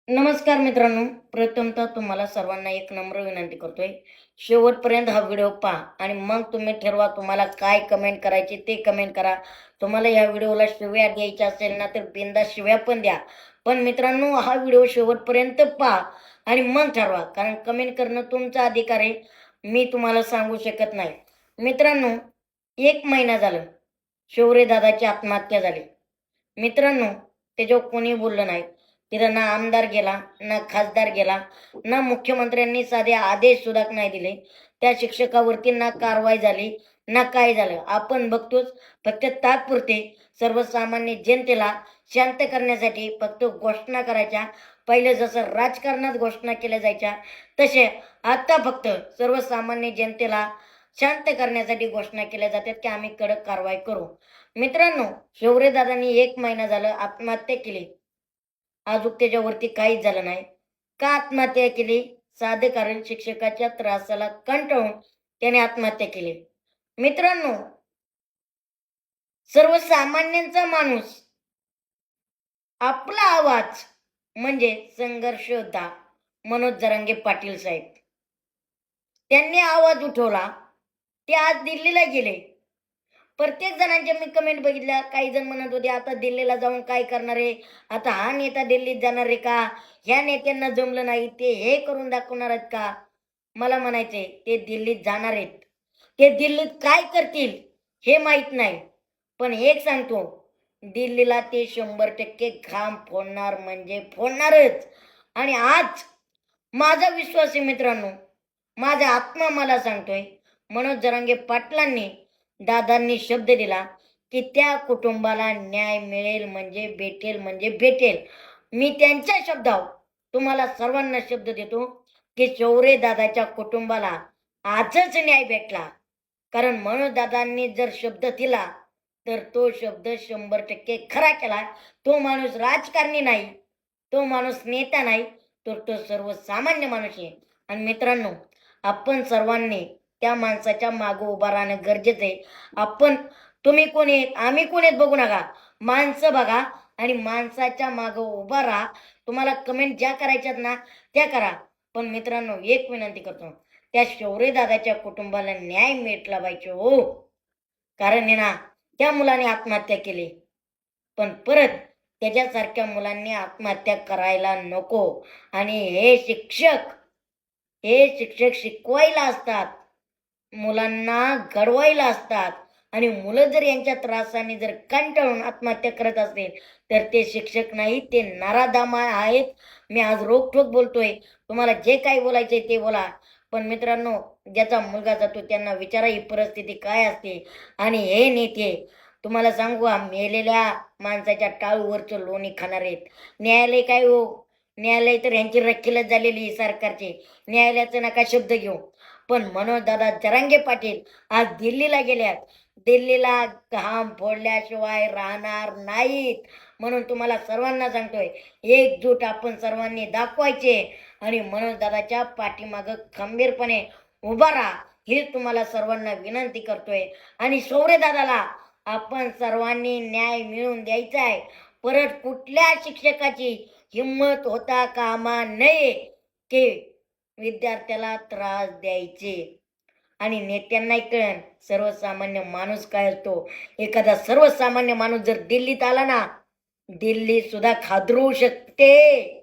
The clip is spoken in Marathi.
नमस्कार मित्रांनो, प्रथमतः तुम्हाला सर्वांना एक नम्र विनंती करतोय. शेवटपर्यंत हा व्हिडिओ पहा आणि मग तुम्ही ठरवा तुम्हाला काय कमेंट करायची ते कमेंट करा. तुम्हाला या व्हिडिओला शिव्या द्यायच्या असेल ना तर बिनधास्त शिव्या पण द्या. पण मित्रांनो, हा व्हिडिओ शेवटपर्यंत पहा आणि मग ठरवा, कारण कमेंट करणं तुमचा अधिकार आहे. मी तुम्हाला सांगू शकत नाही. मित्रांनो, 1 महिना झालं शौर्य दादाची आत्महत्या झाली. मित्रांनो, त्याच्यावर कोणी बोललं नाही. तिथं ना आमदार गेला, ना खासदार गेला, ना मुख्यमंत्र्यांनी साधे आदेश सुद्धा नाही दिले. त्या शिक्षकावरती ना कारवाई झाली, ना काय झालं. आपण बघतोच. फक्त तात्पुरते सर्वसामान्य जनतेला शांत करण्यासाठी फक्त घोषणा करायच्या. पहिले जसं राजकारणात घोषणा केल्या जायच्या, तसे आता फक्त सर्वसामान्य जनतेला शांत करण्यासाठी घोषणा केल्या जातात की आम्ही कडक कारवाई करू. मित्रांनो, शौर्यदादांनी 1 महिना झालं आत्महत्या केली. अजून त्याच्यावरती काहीच झालं नाही. का आत्महत्या केली? साधं कारण शिक्षकाच्या त्रासाला कंटाळून त्याने आत्महत्या केली. मित्रांनो, सर्वसामान्यांचा माणूस आपला आवाज म्हणजे संघर्ष योद्धा मनोज जरांगे पाटील साहेब, त्यांनी आवाज उठवला. ते आज दिल्लीला गेले. प्रत्येक जणांच्या मी कमेंट बघितल्या. काही जण म्हणत होते आता दिल्लीला जाऊन काय करणार आहे, आता हा नेता दिल्लीत जाणार आहे का, ह्या नेत्यांना जमलं नाही ते हे करून दाखवणार आहेत का. मला म्हणायचंय ते दिल्लीत जाणार आहेत. ते दिल्लीत काय करतील हे माहीत नाही, पण एक सांगतो, दिल्लीला ते 100% घाम फोडणार म्हणजे फोडणारच. आणि आज माझा विश्वास आहे मित्रांनो, माझा आत्मा मला सांगतोय, मनोज जरांगे पाटलांनी दादांनी शब्द दिला की त्या कुटुंबाला न्याय मिळेल म्हणजे भेटेल म्हणजे भेटेल. मी त्यांच्या शब्दावर तुम्हाला सर्वांना शब्द देतो की शौर्य दादाच्या कुटुंबाला आजच न्याय भेटला. कारण मनोज दादांनी जर शब्द दिला तर तो शब्द 100% खरा केला. तो माणूस राजकारणी नाही, तो माणूस नेता नाही, तर तो सर्वसामान्य माणूस आहे. आणि मित्रांनो, आपण सर्वांनी त्या माणसाच्या मागं उभा राहणं गरजेचं आहे. तुम्ही कोण आहेत, आम्ही कोण आहेत बघू नका. माणसं बघा आणि माणसाच्या मागं उभा राहा. तुम्हाला कमेंट ज्या करायच्यात ना त्या करा. पण मित्रांनो, एक विनंती करतो, त्या शौर्य दादाच्या कुटुंबाला न्याय मिळला पाहिजे हो. कारण आहे ना, त्या मुलाने आत्महत्या केली, पण परत त्याच्यासारख्या मुलांनी आत्महत्या करायला नको. आणि हे शिक्षक शिकवायला असतात, मुलांना घडवायला असतात. आणि मुलं जर यांच्या त्रासाने जर कंटाळून आत्महत्या करत असेल तर ते शिक्षक नाही, ते नराधम आहेत. मी आज रोखठोक बोलतोय. तुम्हाला जे काही बोलायचंय ते बोला. पण मित्रांनो, ज्याचा मुलगा जातो त्यांना विचारा ही परिस्थिती काय असते. आणि हे नेते तुम्हाला सांगू, मेलेल्या माणसाच्या टाळूवरचं लोणी खाणार आहेत. न्यायालय काय हो, न्यायालय तर यांची रक्कलच झालेली सरकारची. न्यायालयाचा नका शब्द घेऊ. पण मनोज दादा जरांगे पाटील आज दिल्लीला गेल्यात. दिल्लीला घाम फोडल्याशिवाय राहणार नाहीत. म्हणून तुम्हाला सर्वांना सांगतोय, एकजूट आपण सर्वांनी दाखवायचे आणि मनोज दादाच्या पाठीमागं खंबीरपणे उभा राहा, ही तुम्हाला सर्वांना विनंती करतोय. आणि शौर्य दादाला आपण सर्वांनी न्याय मिळवून द्यायचा आहे. परत कुठल्या शिक्षकाची हिंमत होता कामा नये की विद्यार्थ्याला त्रास द्यायचे. आणि नेत्यांनाही कळण सर्वसामान्य माणूस काय असतो. एखादा सर्वसामान्य माणूस जर दिल्लीत आला ना, दिल्ली सुद्धा खादरू शकते.